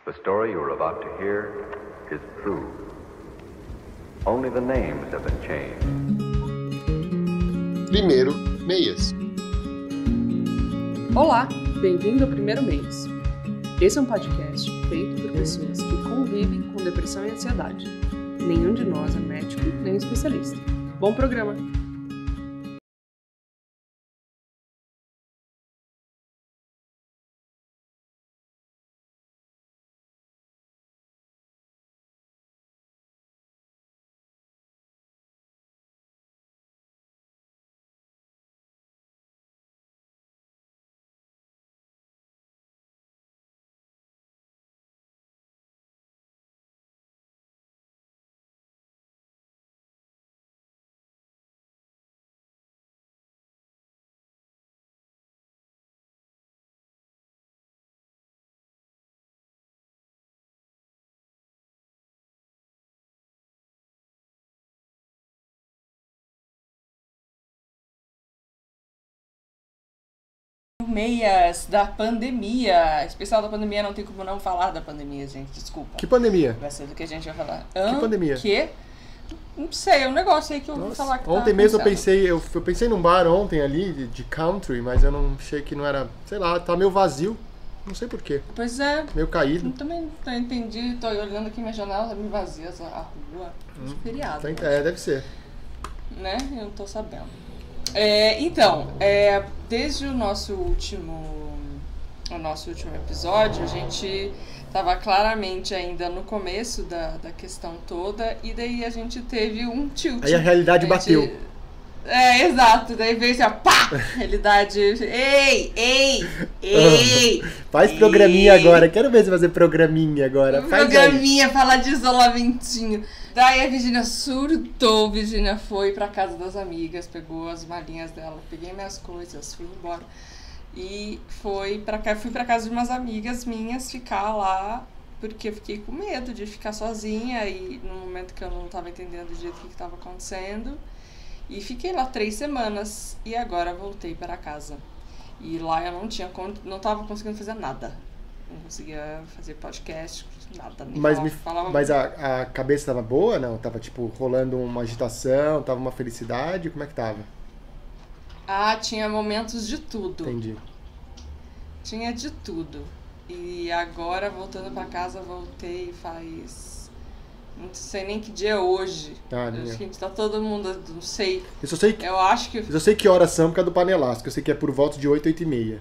The story you are about to hear is true. Only the names have been changed. Primeiro Meias. Olá, bem-vindo ao Primeiro Mês. Esse é um podcast feito por pessoas que convivem com depressão e ansiedade. Nenhum de nós é médico nem especialista. Bom programa! Meias da pandemia. Especial da pandemia, não tem como não falar da pandemia, gente. Desculpa. Que pandemia? Vai ser do que a gente vai falar. Que pandemia? Que? Não sei, é um negócio aí que eu vou falar que ontem tá mesmo eu pensei num bar ontem ali de country, mas eu não achei que não era, sei lá, tá meio vazio. Não sei porquê. Pois é. Meio caído. Eu também não entendi. Tô olhando aqui minha janela, tá meio vazia a rua. Feriado. Deve ser. Né? Eu não tô sabendo. Desde o nosso último episódio, a gente estava claramente ainda no começo da questão toda, e daí a gente teve um tilt. Aí a realidade bateu. Exato, daí veio assim, ó, pá! Realidade. Ei! Faz programinha agora, quero ver você fazer programinha agora. Programinha, falar de isolamentinho. Daí a Virgínia surtou, Virgínia foi pra casa das amigas, pegou as malinhas dela, peguei minhas coisas, fui embora. E fui pra casa de umas amigas minhas ficar lá, porque eu fiquei com medo de ficar sozinha, e no momento que eu não tava entendendo direito o que tava acontecendo. E fiquei lá 3 semanas, e agora voltei para casa. E lá eu não tava conseguindo fazer nada. Não conseguia fazer podcast, nada. Mas a cabeça tava boa, não? Tava tipo rolando uma agitação, tava uma felicidade, como é que tava? Tinha momentos de tudo. Entendi. Tinha de tudo. E agora, voltando pra casa, voltei faz... Não sei nem que dia é hoje. Acho que tá todo mundo... Não sei. Eu só sei que horas são por causa do panelaço, que eu sei que é por volta de 8, 8h30.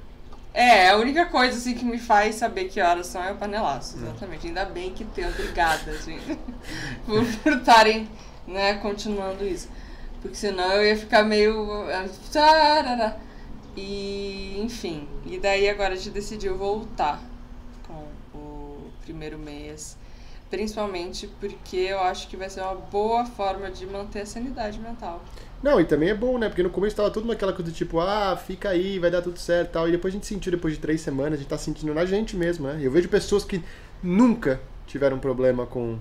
A única coisa assim que me faz saber que horas são é o panelaço, exatamente. Ainda bem que tem, obrigada, gente, por estarem, né, continuando isso. Porque senão eu ia ficar meio... E, enfim. E daí agora a gente decidiu voltar com o primeiro mês. Principalmente porque eu acho que vai ser uma boa forma de manter a sanidade mental. Não, e também é bom, né? Porque no começo tava tudo naquela coisa do tipo, fica aí, vai dar tudo certo e tal. E depois a gente sentiu, depois de 3 semanas, a gente tá sentindo na gente mesmo, né? Eu vejo pessoas que nunca tiveram problema com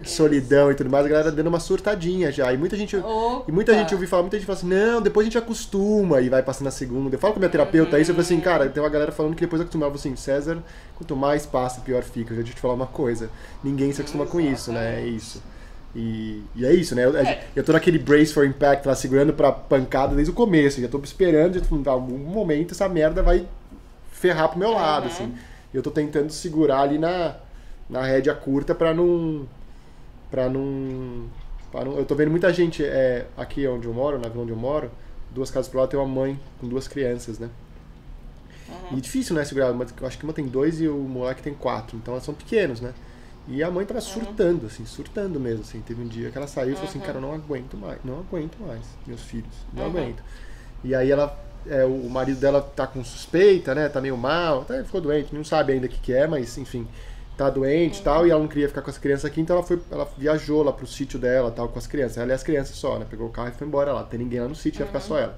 solidão e tudo mais, a galera dando uma surtadinha já. E muita gente ouvi falar, muita gente fala assim, não, depois a gente acostuma e vai passando a segunda. Eu falo com a minha terapeuta isso, eu falo assim, cara, tem uma galera falando que depois acostumava, assim, César, quanto mais passa, pior fica. Eu já te falar uma coisa, ninguém se acostuma com isso, né? É isso. E é isso, né? Eu tô naquele brace for impact lá, segurando pra pancada desde o começo. Já tô esperando, em algum momento essa merda vai ferrar pro meu lado, assim. E eu tô tentando segurar ali na rédea curta pra não... Eu tô vendo muita gente aqui onde eu moro, na vila onde eu moro, 2 casas pro lado tem uma mãe com 2 crianças, né? E difícil, né, segurar, mas eu acho que uma tem 2 e o moleque tem 4, então elas são pequenos, né? E a mãe tava surtando, assim, surtando mesmo, assim. Teve um dia que ela saiu e falou assim, cara, eu não aguento mais, meus filhos, não aguento. E aí o marido dela tá com suspeita, né, tá meio mal, até ficou doente, não sabe ainda o que é, mas enfim, tá doente e tal, e ela não queria ficar com as crianças aqui, então ela viajou lá pro sítio dela, tal, com as crianças. Ela e as crianças só, né, pegou o carro e foi embora lá, não tem ninguém lá no sítio, ia ficar só ela.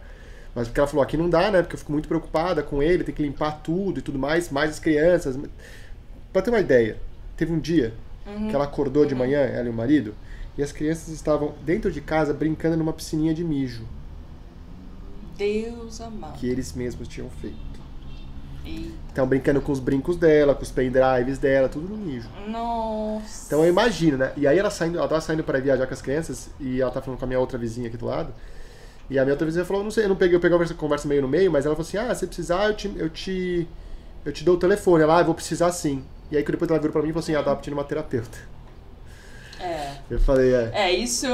Mas porque ela falou, aqui não dá, né, porque eu fico muito preocupada com ele, tem que limpar tudo e tudo mais as crianças. Pra ter uma ideia, teve um dia que ela acordou de manhã, ela e o marido, e as crianças estavam dentro de casa brincando numa piscininha de mijo. Deus amado. Que eles mesmos tinham feito. Então, brincando com os brincos dela, com os pendrives dela, tudo no mijo. Nossa. Então eu imagino, né? E aí ela tava saindo pra viajar com as crianças e ela tá falando com a minha outra vizinha aqui do lado. E a minha outra vizinha falou, não sei, eu peguei a conversa meio no meio, mas ela falou assim, se precisar, eu te dou o telefone. Ela, eu vou precisar sim. E aí depois ela virou pra mim e falou assim, ela tava pedindo uma terapeuta. Eu falei, isso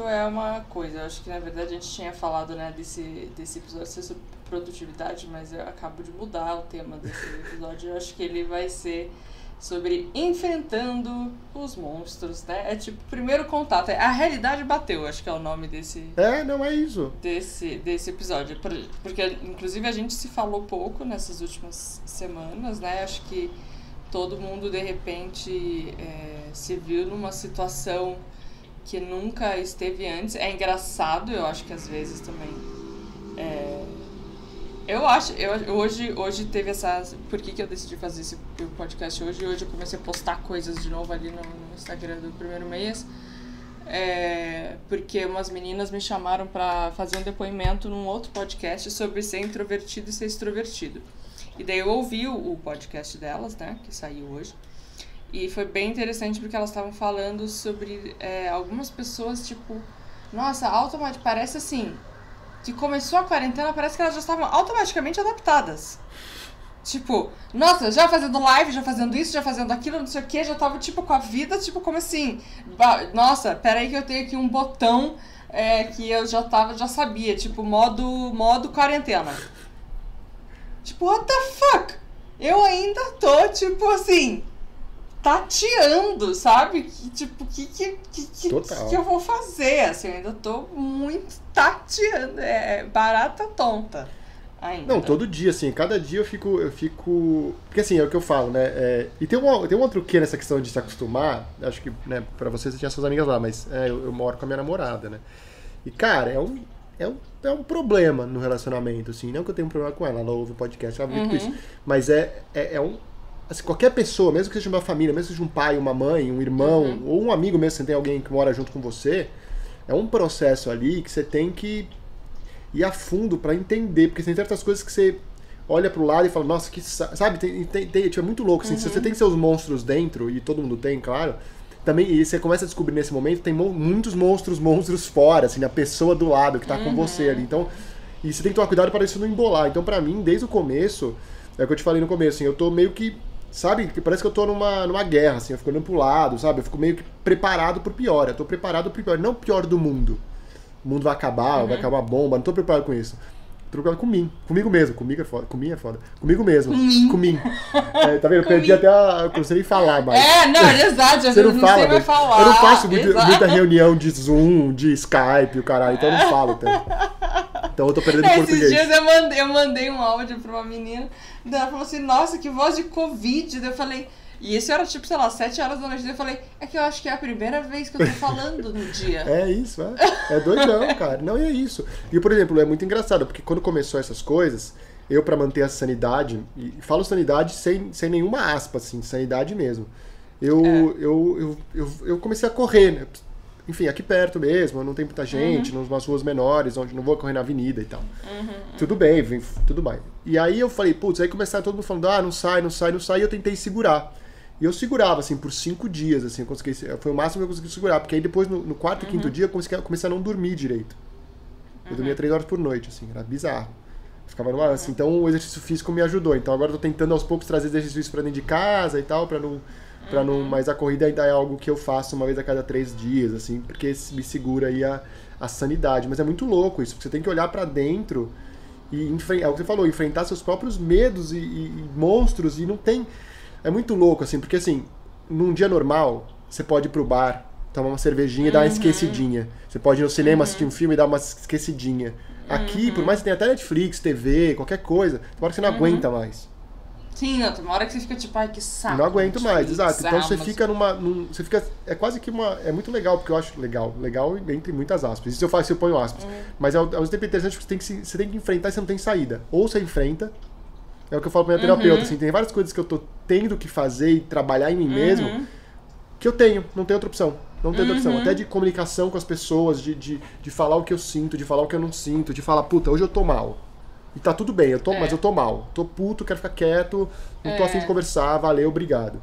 é uma coisa. Eu acho que na verdade a gente tinha falado, né, desse episódio ser sobre produtividade, mas eu acabo de mudar o tema desse episódio. Eu acho que ele vai ser sobre enfrentando os monstros, né? É tipo, primeiro contato. A realidade bateu, acho que é o nome desse... não é isso. Desse episódio. Porque, inclusive, a gente se falou pouco nessas últimas semanas, né? Acho que todo mundo, de repente, se viu numa situação que nunca esteve antes. É engraçado, eu acho que às vezes também... Hoje teve essa... Por que eu decidi fazer esse podcast hoje? Hoje eu comecei a postar coisas de novo ali no Instagram do Primeiro Mês. Porque umas meninas me chamaram pra fazer um depoimento num outro podcast sobre ser introvertido e ser extrovertido. E daí eu ouvi o podcast delas, né, que saiu hoje. E foi bem interessante porque elas estavam falando sobre algumas pessoas, tipo... Nossa, automaticamente, parece assim... Que começou a quarentena, parece que elas já estavam automaticamente adaptadas. Tipo, nossa, já fazendo live, já fazendo isso, já fazendo aquilo, não sei o que, já tava, tipo, com a vida, tipo, como assim? Nossa, peraí que eu tenho aqui um botão que eu já sabia, tipo, modo quarentena. Tipo, what the fuck? Eu ainda tô, tipo, assim... tateando, sabe? Tipo, que eu vou fazer? Assim, eu ainda tô muito tateando. Barata tonta ainda. Não, todo dia, assim, cada dia eu fico... Porque assim, é o que eu falo, né? E tem um outro quê nessa questão de se acostumar. Acho que, né, pra você tinha suas amigas lá, mas eu moro com a minha namorada, né? E, cara, é um problema no relacionamento, assim. Não que eu tenha um problema com ela ouve o podcast, ela vive com isso. Mas assim, qualquer pessoa, mesmo que seja uma família, mesmo que seja um pai, uma mãe, um irmão, ou um amigo mesmo, se você tem alguém que mora junto com você, é um processo ali que você tem que ir a fundo pra entender, porque tem certas coisas que você olha pro lado e fala, nossa, que sabe, tipo, é muito louco, assim, se você tem seus monstros dentro, e todo mundo tem, claro, também, e você começa a descobrir nesse momento, tem muitos monstros fora, assim, a pessoa do lado que tá com você ali, então, e você tem que tomar cuidado para isso não embolar. Então, pra mim, desde o começo, é o que eu te falei no começo, assim, eu tô meio que, sabe, parece que eu tô numa guerra, assim, eu fico olhando pro lado, sabe, eu fico meio que preparado pro pior, eu tô preparado pro pior, não o pior do mundo. O mundo vai acabar, vai acabar uma bomba, não tô preparado com isso. Tô preparado comigo mesmo, comigo é foda, comigo mesmo, comigo. Tá vendo, eu perdi até eu não sei nem falar mais. Não, exato, você não fala, vai falar. Eu não faço muita reunião de Zoom, de Skype, o caralho, então eu não falo tanto. Então eu tô perdendo português. Esses dias eu mandei um áudio pra uma menina, ela falou assim, nossa, que voz de Covid. Daí eu falei, e isso era tipo, sei lá, 7 horas da noite. Daí eu falei, é que eu acho que é a primeira vez que eu tô falando no dia. É isso, é doidão, cara. Não, é isso. E, por exemplo, é muito engraçado, porque quando começou essas coisas, eu pra manter a sanidade, e falo sanidade sem nenhuma aspa, assim, sanidade mesmo. Eu comecei a correr, né? Enfim, aqui perto mesmo, não tem muita gente, nas ruas menores, onde não vou correr na avenida e tal. Tudo bem, tudo bem. E aí eu falei, putz, aí começaram todo mundo falando, não sai, e eu tentei segurar. E eu segurava, assim, por 5 dias, assim, foi o máximo que eu consegui segurar, porque aí depois, no 4º e 5º dia, eu comecei a não dormir direito. Eu dormia 3 horas por noite, assim, era bizarro. Eu ficava numa ânsia. Então o exercício físico me ajudou. Então agora eu tô tentando aos poucos trazer exercícios pra dentro de casa e tal, pra não... Mas a corrida ainda é algo que eu faço uma vez a cada 3 dias, assim, porque me segura aí a sanidade. Mas é muito louco isso, porque você tem que olhar pra dentro e é o que você falou, enfrentar seus próprios medos e monstros, e não tem... É muito louco, assim, porque assim, num dia normal, você pode ir pro bar, tomar uma cervejinha e dar uma esquecidinha. Você pode ir no cinema assistir um filme e dar uma esquecidinha. Aqui, por mais que tenha até Netflix, TV, qualquer coisa, tem hora que você não aguenta mais. Sim, não, tem uma hora que você fica tipo, ai, que saco. Não aguento mais, exato. Então você fica você fica, é quase que é muito legal, porque eu acho legal entre muitas aspas. Isso eu ponho aspas. Mas ao mesmo tempo é interessante porque você tem que enfrentar e você não tem saída. Ou você enfrenta, é o que eu falo pra minha terapeuta, assim, tem várias coisas que eu tô tendo que fazer e trabalhar em mim mesmo, que eu não tenho outra opção. Não tenho outra opção. Até de comunicação com as pessoas, de falar o que eu sinto, de falar o que eu não sinto, de falar, puta, hoje eu tô mal. E tá tudo bem, mas eu tô mal. Tô puto, quero ficar quieto, não tô afim de conversar, valeu, obrigado.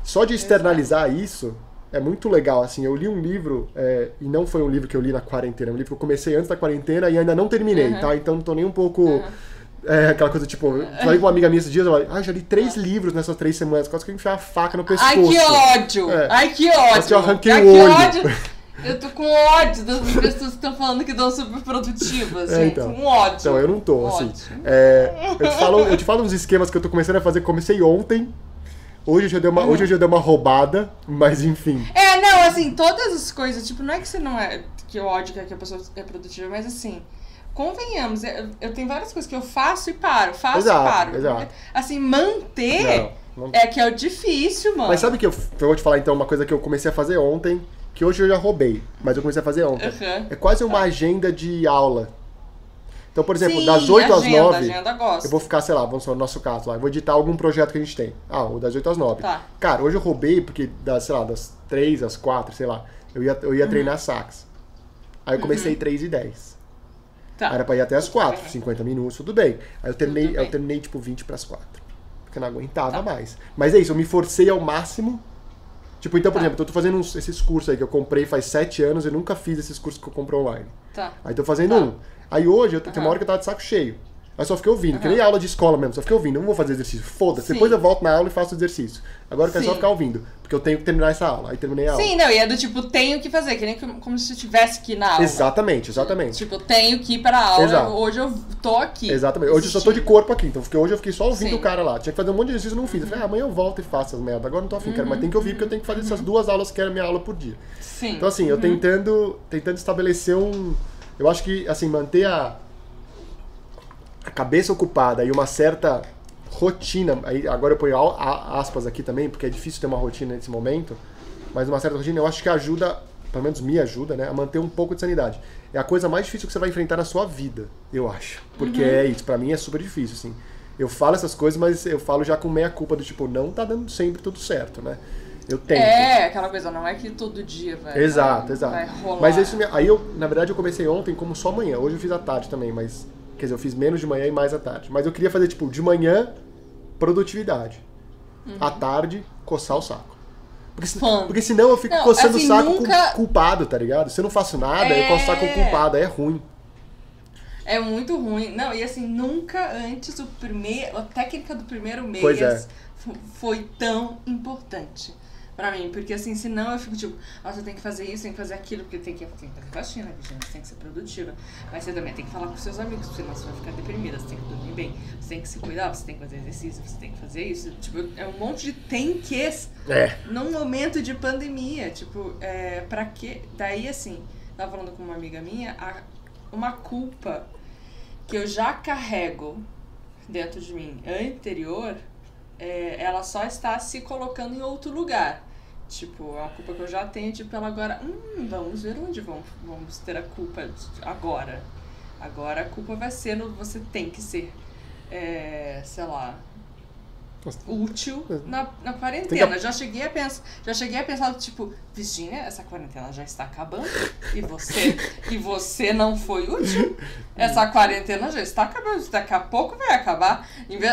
Só de externalizar isso é muito legal, assim. Eu li um livro, e não foi um livro que eu li na quarentena, é um livro que eu comecei antes da quarentena e ainda não terminei, tá? Então não tô nem um pouco... aquela coisa, tipo, falei com uma amiga minha esses dias, ela já li 3 livros nessas 3 semanas, quase que eu enfiar a faca no pescoço. Ai, que ódio! Ai, que ódio! Eu arranquei o olho. Eu tô com ódio das pessoas que estão falando que estão super produtivas, gente. Então. Um ódio. Então, eu não tô, assim. Eu te falo uns esquemas que eu tô começando a fazer, comecei ontem. Hoje eu já dei uma roubada, mas enfim. Não, assim, todas as coisas, tipo, não é que você não é, que eu ódio que a pessoa é produtiva, mas assim... Convenhamos, eu tenho várias coisas que eu faço e paro, faço e paro. Exato. Assim, manter que é o difícil, mano. Mas sabe que eu vou te falar então uma coisa que eu comecei a fazer ontem, que hoje eu já roubei, mas eu comecei a fazer ontem. É quase uma agenda de aula. Então, por exemplo, das 8 às 9, eu vou ficar, sei lá, vamos no nosso caso lá, eu vou editar algum projeto que a gente tem. O das 8 às 9. Tá. Cara, hoje eu roubei porque, das 3 às 4, sei lá, eu ia treinar sax. Aí eu comecei 3h10. Tá. Era pra ir até as 4, 50 minutos, tudo bem. Aí eu terminei tipo 20 pras 4. Porque eu não aguentava mais. Mas é isso, eu me forcei ao máximo. Tipo, então, por exemplo, eu tô fazendo esses cursos aí que eu comprei faz 7 anos e nunca fiz esses cursos que eu compro online. Aí tô fazendo um. Aí hoje, tem uma hora que eu tava de saco cheio. Aí só fiquei ouvindo, que nem aula de escola mesmo, só fiquei ouvindo, não vou fazer exercício, foda-se. Depois eu volto na aula e faço o exercício. Agora eu quero só ficar ouvindo, porque eu tenho que terminar essa aula. Aí terminei a aula. Sim, não, e é do tipo, tenho que fazer, que nem como se eu tivesse que ir na aula. Exatamente. Tipo, tenho que ir pra aula, hoje eu tô aqui. Exatamente, hoje eu só tô de corpo aqui, então hoje eu fiquei só ouvindo o cara lá. Tinha que fazer um monte de exercício, não fiz. Eu falei, amanhã eu volto e faço as merdas. Agora não tô afim, mas tem que ouvir, porque eu tenho que fazer essas 2 aulas que era a minha aula por dia. Sim. Então assim, eu tentando estabelecer eu acho que, assim, manter a cabeça ocupada e uma certa rotina, aí agora eu ponho aspas aqui também, porque é difícil ter uma rotina nesse momento, mas uma certa rotina eu acho que ajuda, pelo menos me ajuda, né, a manter um pouco de sanidade. É a coisa mais difícil que você vai enfrentar na sua vida, eu acho. Porque é isso, pra mim é super difícil, assim. Eu falo essas coisas, mas eu falo já com meia culpa do tipo, não tá dando sempre tudo certo, né? Eu tento. Aquela coisa, não é que todo dia vai vai rolar. Mas isso, aí na verdade eu comecei ontem como só amanhã, hoje eu fiz à tarde também, mas... Quer dizer, eu fiz menos de manhã e mais à tarde. Mas eu queria fazer, tipo, de manhã, produtividade. À tarde, coçar o saco. Porque senão eu fico coçando assim, o saco culpado, tá ligado? Se eu não faço nada, eu coço o saco culpado. Aí é ruim. É muito ruim. Não, e assim, nunca antes a técnica do primeiro mês foi tão importante pra mim. Porque assim, senão eu fico tipo, você tem que fazer isso, tem que fazer aquilo, porque tem que fazer faxina, você tem que ser produtiva. Mas você também tem que falar com seus amigos, senão você vai ficar deprimida, você tem que dormir bem, você tem que se cuidar, você tem que fazer exercício, você tem que fazer isso. Tipo, é um monte de tem que num momento de pandemia. Tipo, pra quê? Daí assim, tava falando com uma amiga minha, uma culpa que eu já carrego dentro de mim anterior, ela só está se colocando em outro lugar. Tipo, a culpa que eu já tenho, tipo, ela agora, vamos ver onde vamos ter a culpa agora. Agora a culpa vai ser você tem que ser, sei lá, útil na quarentena. Já cheguei a pensar, tipo, Virgínia, essa quarentena já está acabando e você não foi útil. Essa quarentena já está acabando, daqui a pouco vai acabar.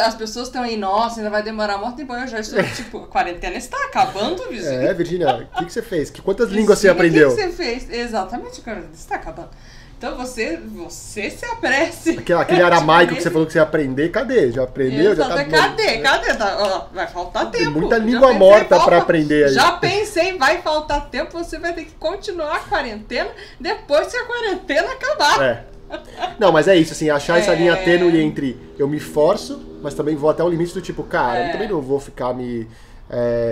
As pessoas estão aí, nossa, ainda vai demorar muito tempo, eu já estou, tipo, a quarentena está acabando, Virgínia. Virgínia, o que você fez? Quantas línguas você aprendeu? O que você fez? Exatamente, a quarentena está acabando. Então você se apresse. Aquele aramaico que você falou que você ia aprender, cadê? Já aprendeu? Cadê? Vai faltar tempo. Tem muita língua morta pra aprender aí. Já pensei, vai faltar tempo, você vai ter que continuar a quarentena depois que a quarentena acabar. Não, mas é isso, assim, achar essa linha tênue entre eu me forço, mas também vou até o limite do tipo, cara, eu também não vou ficar me...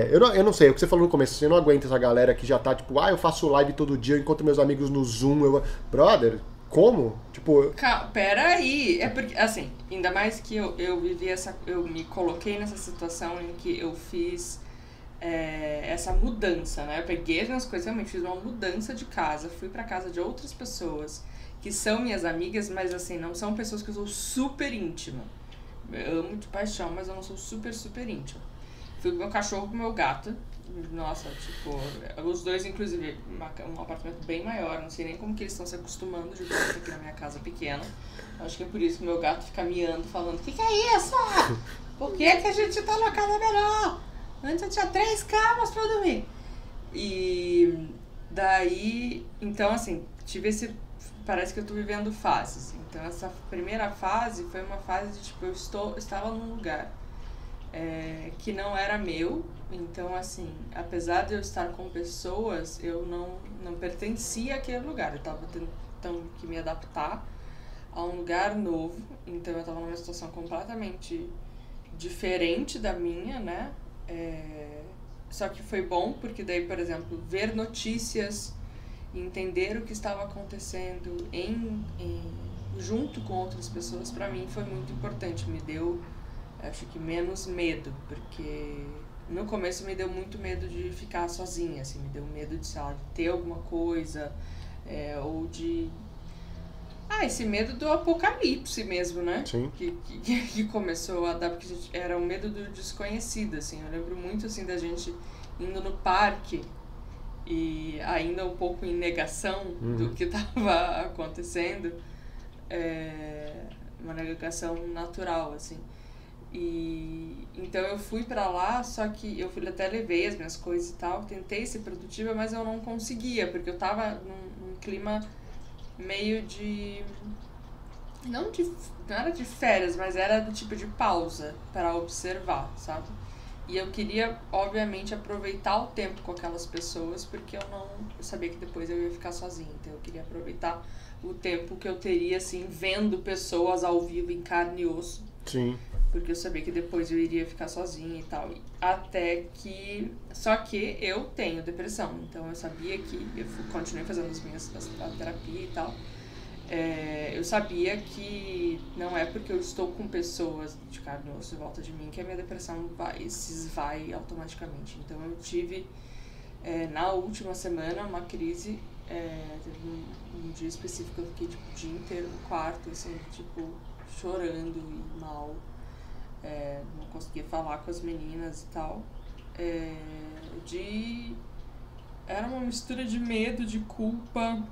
eu não sei, é o que você falou no começo, eu não aguento essa galera que já tá tipo, eu faço live todo dia, eu encontro meus amigos no Zoom, brother, como? Tipo... Pera aí, é porque, assim, ainda mais que eu vivi eu me coloquei nessa situação em que eu fiz essa mudança, né, eu peguei as minhas coisas, realmente fiz uma mudança de casa, fui pra casa de outras pessoas que são minhas amigas, mas assim, não são pessoas que eu sou super íntima, eu amo de paixão, mas eu não sou super, super íntima. Fui com meu cachorro e com meu gato. Nossa, tipo, os dois, inclusive, um apartamento bem maior. Não sei nem como que eles estão se acostumando de volta aqui na minha casa pequena. Acho que é por isso que meu gato fica miando, falando: o que é isso? Por que a gente tá numa casa menor? Antes eu tinha 3 camas pra dormir. E daí, então assim, tive esse... Parece que eu tô vivendo fases. Então essa primeira fase foi uma fase de tipo, eu estava num lugar que não era meu. Então assim, apesar de eu estar com pessoas, eu não pertencia àquele lugar. Eu tava tentando que me adaptar a um lugar novo. Então eu tava numa situação completamente diferente da minha, né? Só que foi bom porque daí, por exemplo, ver notícias, entender o que estava acontecendo junto com outras pessoas, pra mim foi muito importante. Me deu, acho que, menos medo, porque no começo me deu muito medo de ficar sozinha, assim, me deu medo de, sei lá, de ter alguma coisa, ou de... esse medo do apocalipse mesmo, né? Sim. Que começou a dar, porque era o medo do desconhecido, assim. Eu lembro muito, assim, da gente indo no parque e ainda um pouco em negação do que estava acontecendo. Uma negação natural, assim. E então eu fui pra lá, só que eu até levei as minhas coisas e tal, tentei ser produtiva, mas eu não conseguia, porque eu tava num clima meio de... Não era de férias, mas era do tipo de pausa para observar, sabe? E eu queria, obviamente, aproveitar o tempo com aquelas pessoas, porque eu sabia que depois eu ia ficar sozinha. Então eu queria aproveitar o tempo que eu teria, assim, vendo pessoas ao vivo, em carne e osso. Sim. Porque eu sabia que depois eu iria ficar sozinha e tal. Até que... Só que eu tenho depressão. Então eu sabia que... Eu continuei fazendo a terapia e tal. Eu sabia que não é porque eu estou com pessoas de carne e osso em volta de mim que a minha depressão se esvai automaticamente. Então eu tive, na última semana, uma crise. Teve um dia específico, eu fiquei tipo, o dia inteiro no quarto, assim, tipo, chorando e mal. Não conseguia falar com as meninas e tal. Era uma mistura de medo, de culpa,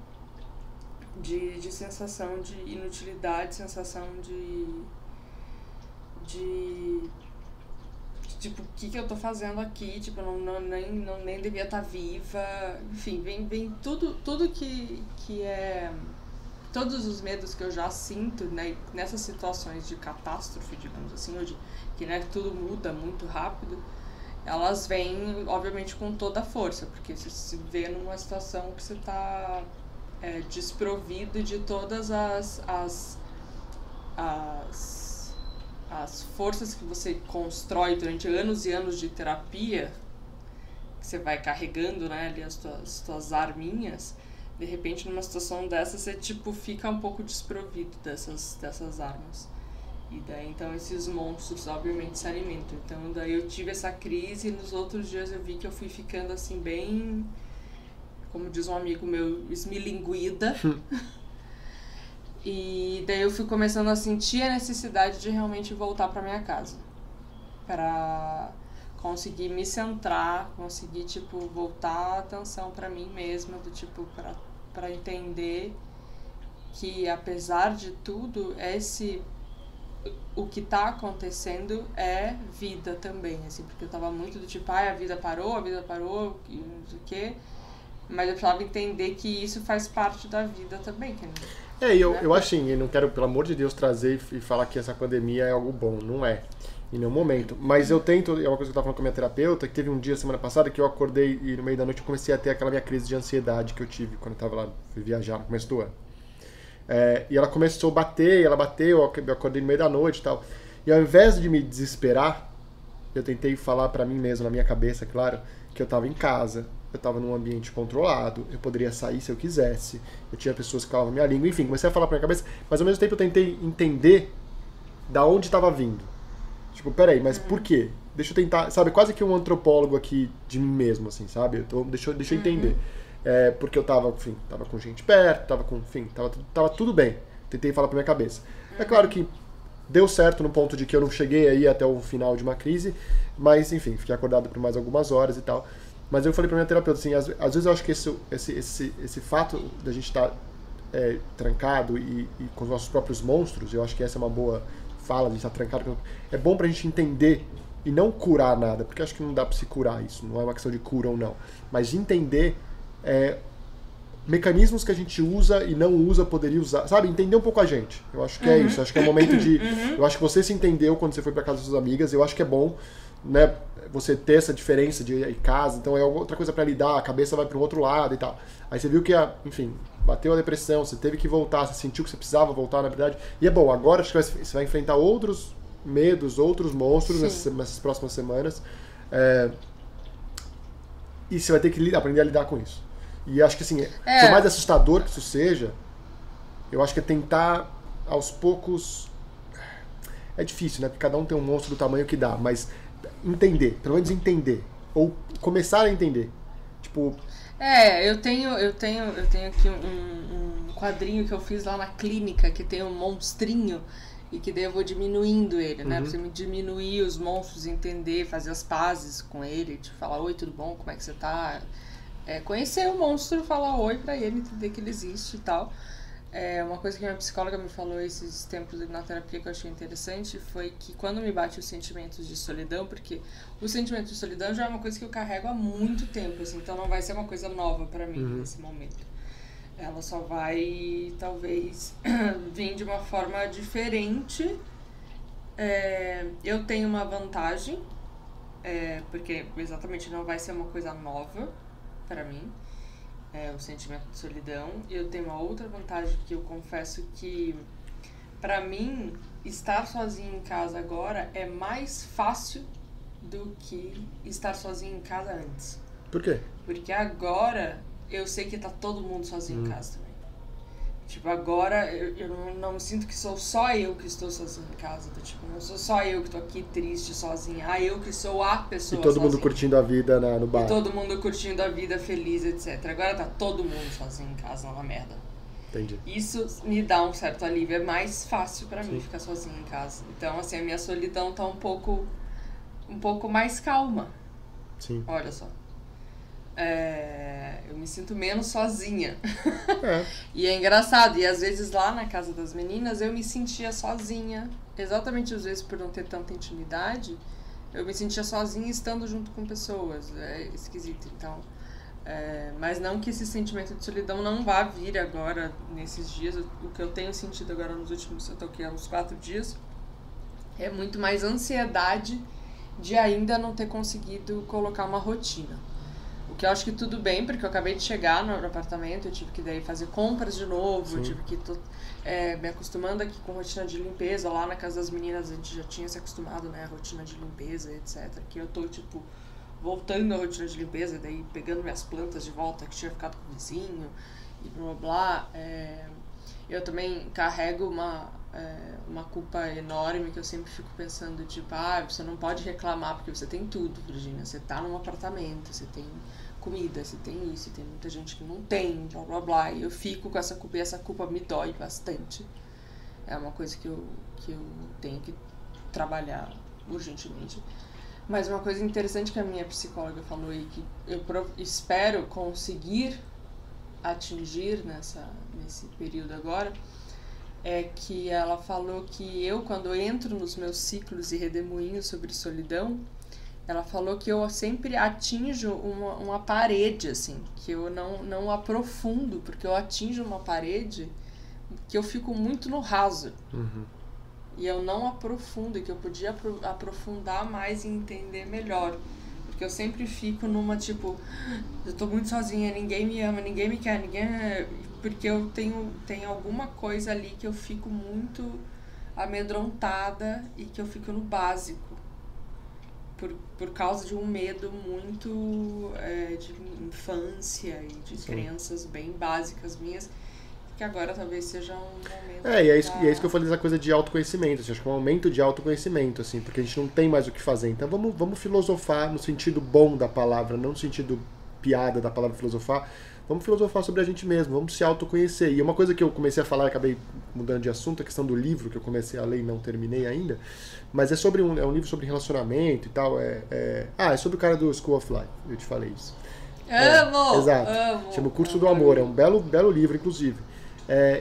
de sensação de inutilidade, sensação de tipo, o que eu tô fazendo aqui? Tipo, nem devia estar viva. Enfim, vem tudo que é... Todos os medos que eu já sinto, né, nessas situações de catástrofe, digamos assim, onde que, né, tudo muda muito rápido, elas vêm, obviamente, com toda a força, porque você se vê numa situação que você está desprovido de todas as forças que você constrói durante anos e anos de terapia, que você vai carregando, né, ali as tuas arminhas. De repente, numa situação dessa, você, tipo, fica um pouco desprovido dessas armas. E daí, então, esses monstros, obviamente, se alimentam. Então, daí eu tive essa crise e nos outros dias eu vi que eu fui ficando, assim, bem... Como diz um amigo meu, esmilinguida. E daí eu fui começando a sentir a necessidade de realmente voltar pra minha casa. Pra conseguir me centrar, conseguir, tipo, voltar a atenção pra mim mesma, do tipo, pra entender que, apesar de tudo, o que tá acontecendo é vida também, assim, porque eu tava muito do tipo, a vida parou, e não sei o quê, mas eu precisava entender que isso faz parte da vida também, que eu acho assim, eu não quero, pelo amor de Deus, trazer e falar que essa pandemia é algo bom, não é. Em nenhum momento. Mas eu tento, é uma coisa que eu tava falando com a minha terapeuta, que teve um dia, semana passada, que eu acordei e no meio da noite eu comecei a ter aquela minha crise de ansiedade que eu tive quando eu tava lá, fui viajar no começo do ano. E ela começou a bater, ela bateu, eu acordei no meio da noite e tal. E ao invés de me desesperar, eu tentei falar pra mim mesmo, na minha cabeça, claro, que eu tava em casa, eu tava num ambiente controlado, eu poderia sair se eu quisesse, eu tinha pessoas que falavam minha língua, enfim, comecei a falar pra minha cabeça, mas ao mesmo tempo eu tentei entender da onde tava vindo. Tipo, peraí, mas por quê? Deixa eu tentar, sabe, quase que um antropólogo aqui de mim mesmo, assim, sabe? Deixa eu entender. Porque eu tava, enfim, tava com gente perto, tava tudo bem. Tentei falar pra minha cabeça. É claro que Deu certo no ponto de que eu não cheguei aí até o final de uma crise, mas enfim, fiquei acordado por mais algumas horas e tal. Mas eu falei pra minha terapeuta, assim, às vezes eu acho que esse fato da gente estar trancado e com os nossos próprios monstros, eu acho que essa é uma boa fala, de estar trancado, é bom pra gente entender e não curar nada, porque eu acho que não dá pra se curar isso, não é uma questão de cura ou não, mas entender mecanismos que a gente usa e não usa, poderia usar, sabe? Entender um pouco a gente. Eu acho que é isso. Eu acho que é o momento de... Eu acho que você se entendeu quando você foi pra casa das suas amigas. Eu acho que é bom, né, você ter essa diferença de ir em casa. Então é outra coisa pra lidar, a cabeça vai para um outro lado e tal. Aí você viu que, enfim, bateu a depressão, você teve que voltar, você sentiu que você precisava voltar, na verdade. E é bom, agora acho que você vai enfrentar outros medos, outros monstros nessas próximas semanas. E você vai ter que aprender a lidar com isso. E acho que assim, por mais assustador que isso seja, eu acho que é tentar aos poucos. É difícil, né? Porque cada um tem um monstro do tamanho que dá, mas entender, pelo menos entender. Ou começar a entender. Tipo. Eu tenho aqui um quadrinho que eu fiz lá na clínica que tem um monstrinho e que daí eu vou diminuindo ele, né? Pra você me diminuir os monstros, entender, fazer as pazes com ele, tipo, falar, oi, tudo bom? Como é que você tá? Conhecer o monstro, falar oi pra ele, entender que ele existe e tal. Uma coisa que a minha psicóloga me falou esses tempos na terapia que eu achei interessante foi que quando me bate os sentimentos de solidão, porque o sentimento de solidão já é uma coisa que eu carrego há muito tempo, assim, então não vai ser uma coisa nova pra mim nesse momento. Ela só vai, talvez, vir de uma forma diferente. Eu tenho uma vantagem, porque exatamente não vai ser uma coisa nova para mim, o sentimento de solidão. Eu tenho uma outra vantagem que eu confesso que, para mim, estar sozinha em casa agora é mais fácil do que estar sozinha em casa antes. Por quê? Porque agora eu sei que tá todo mundo sozinho em casa também. Tipo, agora eu não me sinto que sou só eu que estou sozinha em casa. Tipo, não sou só eu que tô aqui triste, sozinha. Eu que sou a pessoa sozinha. E todo sozinha. mundo curtindo a vida no bar. E todo mundo curtindo a vida, feliz, etc. Agora tá todo mundo sozinho em casa, uma merda. Entendi. Isso me dá um certo alívio. É mais fácil pra mim ficar sozinha em casa. Então, assim, a minha solidão tá um pouco mais calma. Sim. Olha só. Eu me sinto menos sozinha. E é engraçado. E às vezes lá na casa das meninas eu me sentia sozinha. Exatamente às vezes por não ter tanta intimidade, eu me sentia sozinha estando junto com pessoas. É esquisito. Então, mas não que esse sentimento de solidão não vá vir agora nesses dias. O que eu tenho sentido agora nos últimos, eu tô aqui há uns 4 dias, é muito mais ansiedade de ainda não ter conseguido colocar uma rotina. O que eu acho que tudo bem, porque eu acabei de chegar no apartamento, eu tive que daí fazer compras de novo, eu tive que me acostumando aqui com rotina de limpeza. Lá na casa das meninas a gente já tinha se acostumado, né, a rotina de limpeza, etc. Que eu tô, tipo, voltando à rotina de limpeza, daí pegando minhas plantas de volta, que tinha ficado com o vizinho, e blá blá blá. Eu também carrego uma culpa enorme, que eu sempre fico pensando, tipo, você não pode reclamar porque você tem tudo, Virgínia. Você tá num apartamento, você tem comida, você tem isso, tem muita gente que não tem, blá blá blá. E eu fico com essa culpa, e essa culpa me dói bastante. É uma coisa que eu tenho que trabalhar urgentemente. Mas uma coisa interessante que a minha psicóloga falou e que eu espero conseguir atingir nesse período agora, é que ela falou que eu, quando entro nos meus ciclos e redemoinhos sobre solidão, ela falou que eu sempre atinjo uma parede, assim, que eu não aprofundo, porque eu atinjo uma parede que eu fico muito no raso. E eu não aprofundo, e que eu podia aprofundar mais e entender melhor. Porque eu sempre fico numa, tipo, eu tô muito sozinha, ninguém me ama, ninguém me quer, porque eu tenho alguma coisa ali que eu fico muito amedrontada e que eu fico no básico. Por causa de um medo muito de infância e de crenças bem básicas minhas, que agora talvez seja um momento... E é isso que eu falei dessa coisa de autoconhecimento, assim, acho que é um aumento de autoconhecimento, assim, porque a gente não tem mais o que fazer. Então vamos filosofar no sentido bom da palavra, não no sentido piada da palavra filosofar, vamos filosofar sobre a gente mesmo, vamos se autoconhecer. E uma coisa que eu comecei a falar e acabei mudando de assunto, a questão do livro, que eu comecei a ler e não terminei ainda, mas é sobre é um livro sobre relacionamento e tal, é sobre o cara do School of Life, eu te falei isso. Amo! Exato. Amo, chama O Curso do Amor, é um belo livro, inclusive.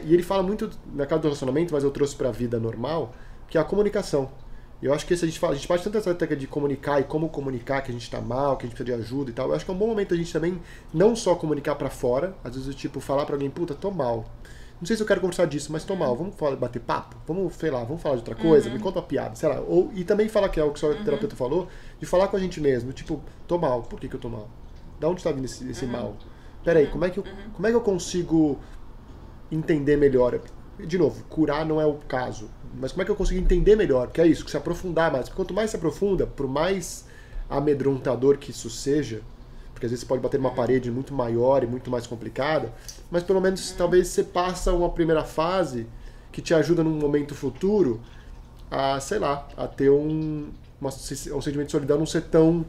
E ele fala muito na casa do relacionamento, mas eu trouxe para a vida normal, que é a comunicação. Eu acho que a gente bate tanto essa técnica de comunicar e como comunicar, que a gente tá mal, que a gente precisa de ajuda e tal. Eu acho que é um bom momento a gente também não só comunicar para fora, às vezes tipo falar para alguém, puta, tô mal. Não sei se eu quero conversar disso, mas tô mal. Vamos bater papo? Vamos, sei lá, vamos falar de outra coisa? Me conta uma piada, sei lá. E também falar, que é o que o seu terapeuta falou, de falar com a gente mesmo, tipo, tô mal. Por que eu tô mal? Da onde tá vindo esse mal? Peraí, como é que eu consigo entender melhor? De novo, curar não é o caso, mas como é que eu consigo entender melhor? Que é isso, que se aprofundar mais. Porque quanto mais se aprofunda, por mais amedrontador que isso seja, porque às vezes você pode bater numa parede muito maior e muito mais complicada, mas pelo menos talvez você passa uma primeira fase que te ajuda num momento futuro a, sei lá, a ter um sentimento de solidão, não ser tão,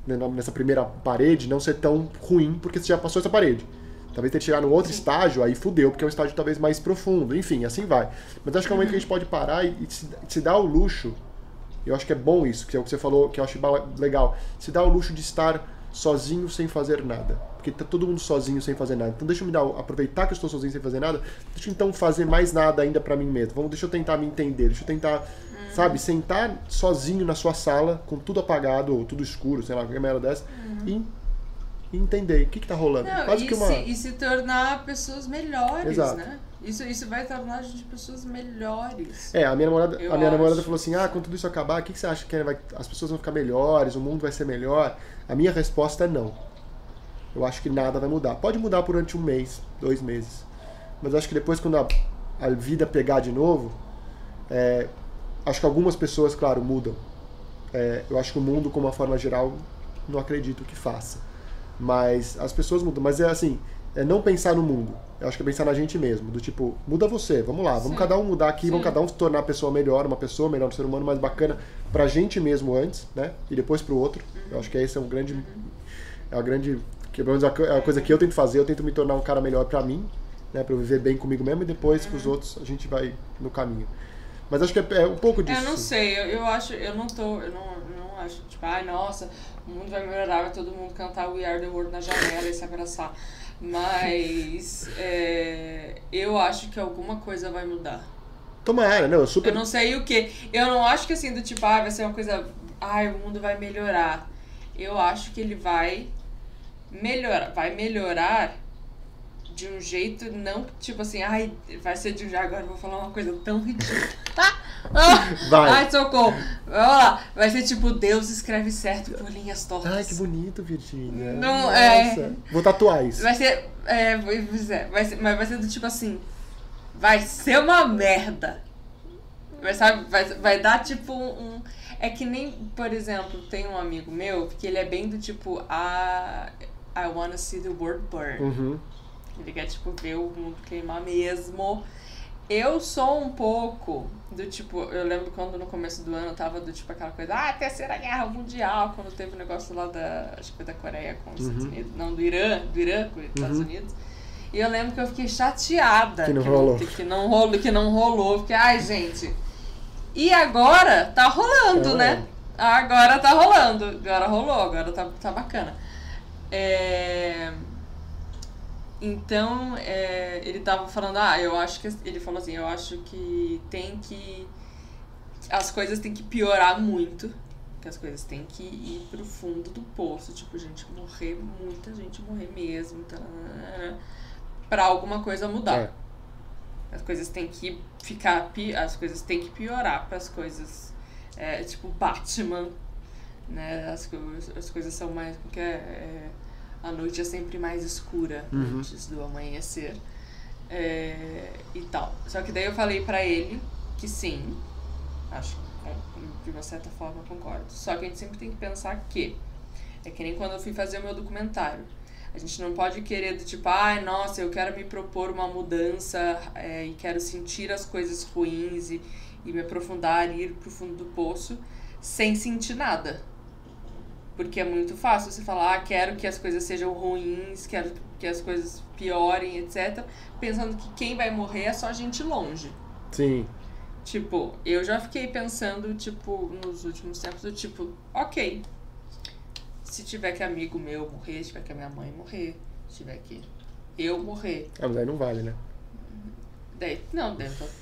né, nessa primeira parede, não ser tão ruim, porque você já passou essa parede. Talvez ter que chegar num outro estágio, aí fudeu, porque é um estágio talvez mais profundo. Enfim, assim vai. Mas acho que é um momento que a gente pode parar e se dar o luxo, eu acho que é bom isso, que é o que você falou, que eu acho legal, se dar o luxo de estar sozinho sem fazer nada. Porque tá todo mundo sozinho sem fazer nada. Então deixa eu aproveitar que eu estou sozinho sem fazer nada, deixa eu então fazer mais nada ainda pra mim mesmo. Deixa eu tentar me entender, deixa eu tentar, sabe, sentar sozinho na sua sala, com tudo apagado, ou tudo escuro, sei lá, qualquer merda dessa, e entender o que tá rolando. Não, Quase que uma... e se tornar pessoas melhores, Exato. né? Isso vai tornar a gente pessoas melhores. A minha namorada falou assim, sim. quando tudo isso acabar, o que você acha que as pessoas vão ficar melhores, o mundo vai ser melhor? A minha resposta é não. Eu acho que nada vai mudar. Pode mudar durante 1 mês, 2 meses. Mas eu acho que depois, quando a vida pegar de novo, acho que algumas pessoas, claro, mudam. Eu acho que o mundo, como uma forma geral, não acredito que faça. Mas as pessoas mudam. Mas é não pensar no mundo. Eu acho que é pensar na gente mesmo. Do tipo, muda você, vamos lá. Vamos cada um mudar aqui, vamos cada um se tornar uma pessoa melhor, um ser humano mais bacana pra gente mesmo antes, né? E depois pro outro. Eu acho que esse é um grande... É a grande... Que, pelo menos é a coisa que eu tento fazer. Eu tento me tornar um cara melhor pra mim, né? Pra eu viver bem comigo mesmo. E depois pros outros a gente vai no caminho. Mas acho que é um pouco disso. Eu não sei, eu não acho, tipo, nossa, o mundo vai melhorar, vai todo mundo cantar We Are The World na janela e se abraçar. Mas eu acho que alguma coisa vai mudar. Tomara, não, super... Eu não sei o que. Eu não acho que assim, do tipo, vai ser uma coisa, o mundo vai melhorar. Eu acho que ele vai melhorar de um jeito não, tipo assim, vai ser de um jeito, agora eu vou falar uma coisa tão ridícula. Vai. Ai, socorro. Vamos lá. Vai ser tipo, Deus escreve certo por linhas tortas. Ai, que bonito, Virgínia. Não, nossa. Vou tatuar isso. Vai ser, mas vai ser do tipo assim, vai ser uma merda. Vai dar tipo um... É que nem, por exemplo, tem um amigo meu que ele é bem do tipo, I wanna see the world burn. Ele quer, tipo, ver o mundo queimar mesmo. Eu sou um pouco do tipo... Eu lembro quando no começo do ano tava do tipo aquela coisa... Terceira Guerra Mundial, quando teve o negócio lá acho que foi da Coreia com os Estados Unidos. Não, do Irã com os Estados Unidos. E eu lembro que eu fiquei chateada. Que não rolou. Que não rolou. Fiquei, gente... E agora tá rolando, né? Agora tá rolando. Agora rolou, agora tá bacana. Então, ele tava falando, eu acho que... Ele falou assim, eu acho que as coisas têm que piorar muito. Que as coisas têm que ir pro fundo do poço. Tipo, muita gente morrer mesmo. Pra alguma coisa mudar. As coisas têm que as coisas têm que piorar para as coisas, tipo Batman, né? As coisas são mais, porque a noite é sempre mais escura antes do amanhecer, e tal. Só que daí eu falei pra ele que sim, acho que de uma certa forma eu concordo. Só que a gente sempre tem que pensar que é que nem quando eu fui fazer o meu documentário. A gente não pode querer do tipo, nossa, eu quero me propor uma mudança e quero sentir as coisas ruins e me aprofundar e ir pro fundo do poço sem sentir nada. Porque é muito fácil você falar, quero que as coisas sejam ruins, quero que as coisas piorem, etc. Pensando que quem vai morrer é só gente longe. Sim. Tipo, eu já fiquei pensando, tipo, nos últimos tempos, do tipo, ok, se tiver que amigo meu morrer, se tiver que a minha mãe morrer, se tiver que eu morrer. Mas aí não vale, né? Daí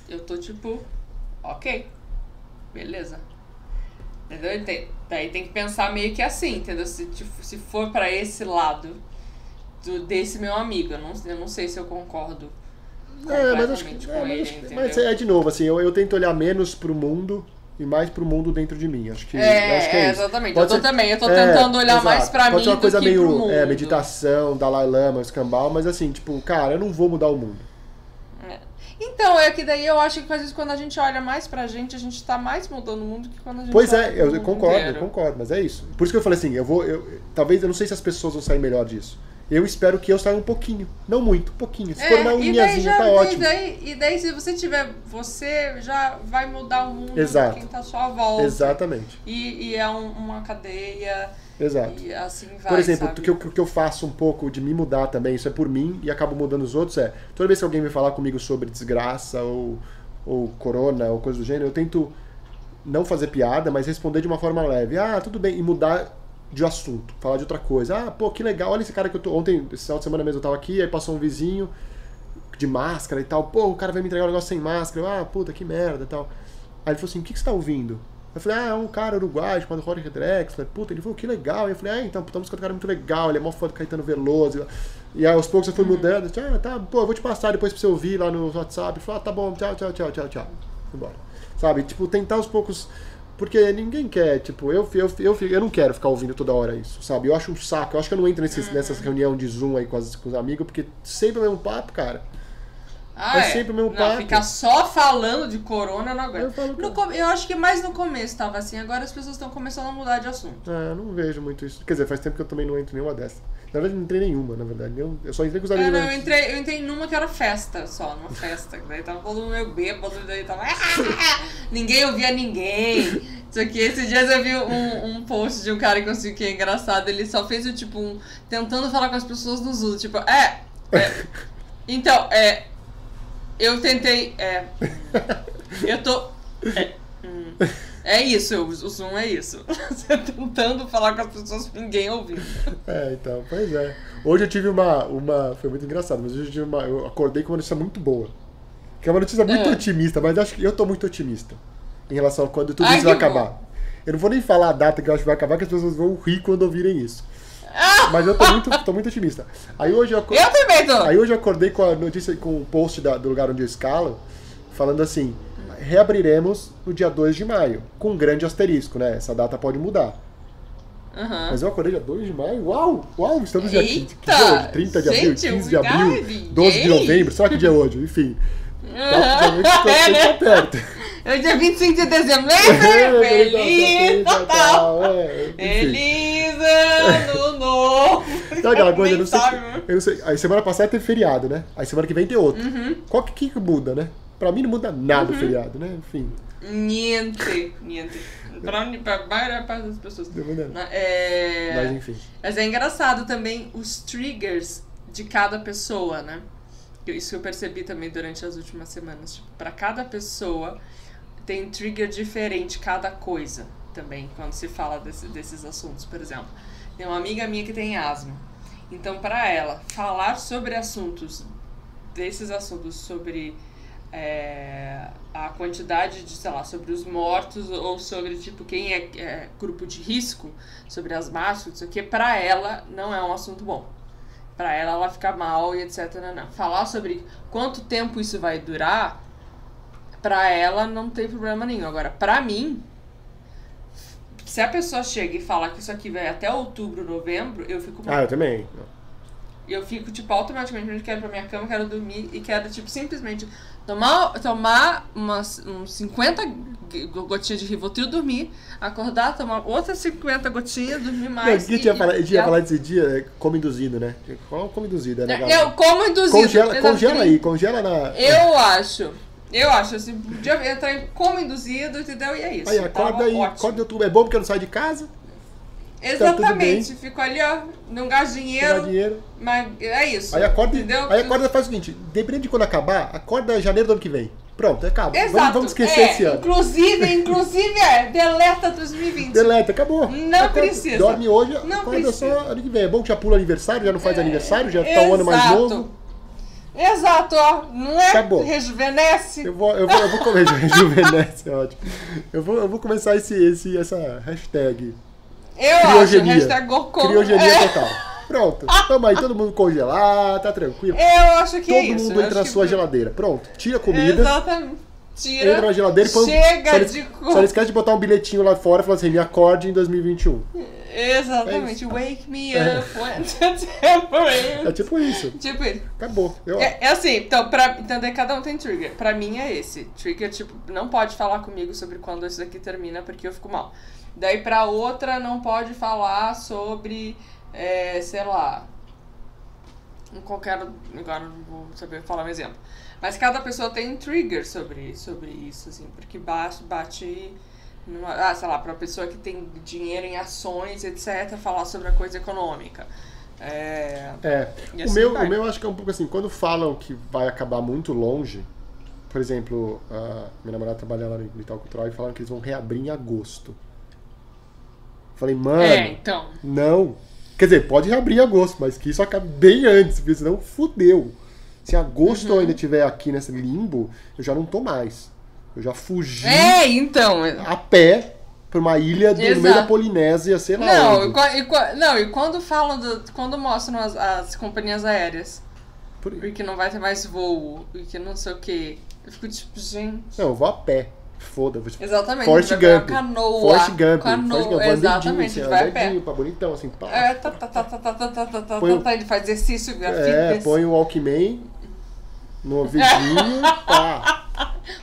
eu tô tipo, ok, beleza. Entendeu? Daí tem que pensar meio que assim, entendeu? Se for pra esse lado desse meu amigo, eu não sei se eu concordo mas acho que, com ele, mas é de novo, assim, eu tento olhar menos pro mundo e mais pro mundo dentro de mim. Acho que isso. Exatamente. Eu tô tentando olhar exato. mais pra Pode mim ser uma coisa do que meio pro mundo. Meditação, Dalai Lama, escambau, mas assim, tipo, cara, eu não vou mudar o mundo. Então, é que daí eu acho que às vezes quando a gente olha mais pra gente tá mais mudando o mundo que quando a gente Pois olha eu concordo, mas é isso. Por isso que eu falei assim, talvez, eu não sei se as pessoas vão sair melhor disso. Eu espero que eu saia um pouquinho, não muito, um pouquinho. Se for uma unhazinha, tá ótimo. E daí, se você tiver, você já vai mudar o mundo Exato. de quem tá à sua volta. Exatamente. E é uma cadeia. Exato. E assim vai, por exemplo, sabe? o que eu faço um pouco de me mudar também, isso é por mim e acabo mudando os outros, toda vez que alguém vem falar comigo sobre desgraça ou corona ou coisa do gênero, eu tento não fazer piada, mas responder de uma forma leve. Tudo bem, e mudar de assunto, falar de outra coisa. Pô, que legal, olha esse cara que eu tô... Ontem, esse final de semana mesmo, eu tava aqui, aí passou um vizinho de máscara e tal. Pô, o cara vai me entregar um negócio sem máscara. Eu, puta, que merda e tal. Aí ele falou assim, o que você tá ouvindo? Eu falei, é um cara uruguaio chamado Jorge Drexler. Falei, puta, ele falou, que legal. Eu falei, então, puta, a música do cara é muito legal, ele é mó fã do Caetano Veloso. E aí, aos poucos eu fui mudando. Tá, pô, eu vou te passar depois pra você ouvir lá no WhatsApp. Ele falou, tá bom, tchau. Fui embora. Sabe, tipo, tentar aos poucos... Porque ninguém quer, tipo, eu não quero ficar ouvindo toda hora isso, sabe? Eu acho um saco, eu acho que eu não entro nessas reuniões de Zoom aí com os amigos, porque sempre o mesmo papo, cara. Sempre o mesmo papo. Ficar só falando de corona eu não aguento. Eu acho que mais no começo tava assim, agora as pessoas estão começando a mudar de assunto. Eu não vejo muito isso. Quer dizer, faz tempo que eu também não entro em nenhuma dessas. Na verdade, não entrei nenhuma, na verdade. Eu só entrei com os amigos. Eu entrei numa que era festa só, numa festa. Daí tava todo mundo meio bêbado, daí tava. Ninguém ouvia ninguém. Só que esses dias eu vi um post de um cara que é engraçado. Ele só fez o tipo tentando falar com as pessoas no Zoom. Tipo, então, eu tentei. Eu tô. É isso, o Zoom é isso. Você tentando falar com as pessoas, ninguém ouvindo. Então, pois é. Hoje eu tive foi muito engraçado, mas hoje eu acordei com uma notícia muito boa. Que é uma notícia muito otimista, mas acho que eu tô muito otimista em relação a quando tudo isso vai acabar. Eu não vou nem falar a data que eu acho que vai acabar, que as pessoas vão rir quando ouvirem isso. Mas eu tô muito otimista. Aí hoje eu também tô! Aí hoje eu acordei com a notícia, com o post do lugar onde eu escalo, falando assim, reabriremos no dia 2 de maio, com um grande asterisco, né? Essa data pode mudar. Mas eu acordei dia 2 de maio, uau, estamos dia 30 de abril, 15 de abril, 12 de novembro, será que dia é hoje? Enfim, tá perto. É o dia 25 de dezembro, feliz Natal, feliz ano novo. Então, aquela coisa, eu não sei, aí semana passada teve feriado, né? Aí semana que vem tem outro. Qual que muda, né? Pra mim não muda nada o feriado, né? Enfim. Niente. Pra maior parte das pessoas. Mas enfim. Mas é engraçado também os triggers de cada pessoa, né? Isso que eu percebi também durante as últimas semanas. Tipo, pra cada pessoa tem um trigger diferente, cada coisa também, quando se fala desses assuntos. Por exemplo, tem uma amiga minha que tem asma. Então, pra ela, falar sobre desses assuntos, sobre a quantidade de, sei lá, sobre os mortos ou sobre, tipo, quem é grupo de risco, sobre as máscaras, isso aqui, pra ela não é um assunto bom. Pra ela fica mal e etc. Não. Falar sobre quanto tempo isso vai durar, pra ela não tem problema nenhum. Agora, pra mim, se a pessoa chega e fala que isso aqui vai até outubro, novembro, eu fico mal. Eu também. Eu fico, tipo, automaticamente quero ir pra minha cama, quero dormir e quero, tipo, simplesmente tomar uns 50 gotinhas de Rivotril, dormir, acordar, tomar outras 50 gotinhas, dormir mais. Não, a gente ia falar desse dia, como induzido, né? Como induzido, né? Não, como induzido. Congela na... Eu acho, assim, podia entrar em como induzido, entendeu? E é isso. Aí, acorda aí, acorda em outubro. É bom porque eu não saio de casa? Exatamente, fico ali, ó, não gasto dinheiro, mas é isso. Aí acorda, entendeu? Aí acorda e faz o seguinte, dependendo de quando acabar, acorda janeiro do ano que vem. Pronto, acaba. Exato. Vamos esquecer esse ano. Inclusive deleta 2020. Deleta, acabou. Não precisa. Dorme hoje, não acorda precisa. só ano que vem. É bom que já pula aniversário, já não faz aniversário, já tá um ano mais novo. Exato, ó. Não é? Acabou. Rejuvenesce. Eu vou começar, rejuvenesce, é ótimo. Eu vou começar essa hashtag. Criogenia. Hashtag Gorkon. Criogenia total. Pronto. Tamo aí, todo mundo congelar, tá tranquilo. Eu acho que é isso. Todo mundo entra na sua geladeira. Pronto. Tira a comida. Exatamente. Entra na geladeira e põe. Só não esquece de botar um bilhetinho lá fora e falar assim: me acorde em 2021. Exatamente. Wake me up when September. É tipo isso. Tipo isso. Acabou. É assim, então, pra entender, cada um tem trigger. Pra mim é esse. Trigger, tipo, não pode falar comigo sobre quando isso daqui termina porque eu fico mal. Daí pra outra, não pode falar sobre, sei lá, agora não vou saber falar um exemplo. Mas cada pessoa tem um trigger sobre isso, assim, porque bate numa, sei lá, pra pessoa que tem dinheiro em ações, etc., falar sobre a coisa econômica. Assim o meu acho que é um pouco assim, quando falam que vai acabar muito longe, por exemplo, minha namorada trabalha lá no Itaú Cultural e falaram que eles vão reabrir em agosto. Falei, mano, então. Não. Quer dizer, pode reabrir em agosto, mas que isso acabe bem antes, porque senão fudeu. Se agosto eu ainda estiver aqui nesse limbo, eu já não tô mais. Eu já fugi então. a pé pra uma ilha no meio da Polinésia, sei lá. E quando falam quando mostram as companhias aéreas, porque não vai ter mais voo, e que não sei o que, eu fico tipo, gente. Não, eu vou a pé. Foda-se. Exatamente. Forrest Gump. Forrest Gump. Exatamente. Assim, vai a pé. Pra bonitão, assim. Pá. Ele faz exercício. Põe o Walkman no ouvidinho, pá.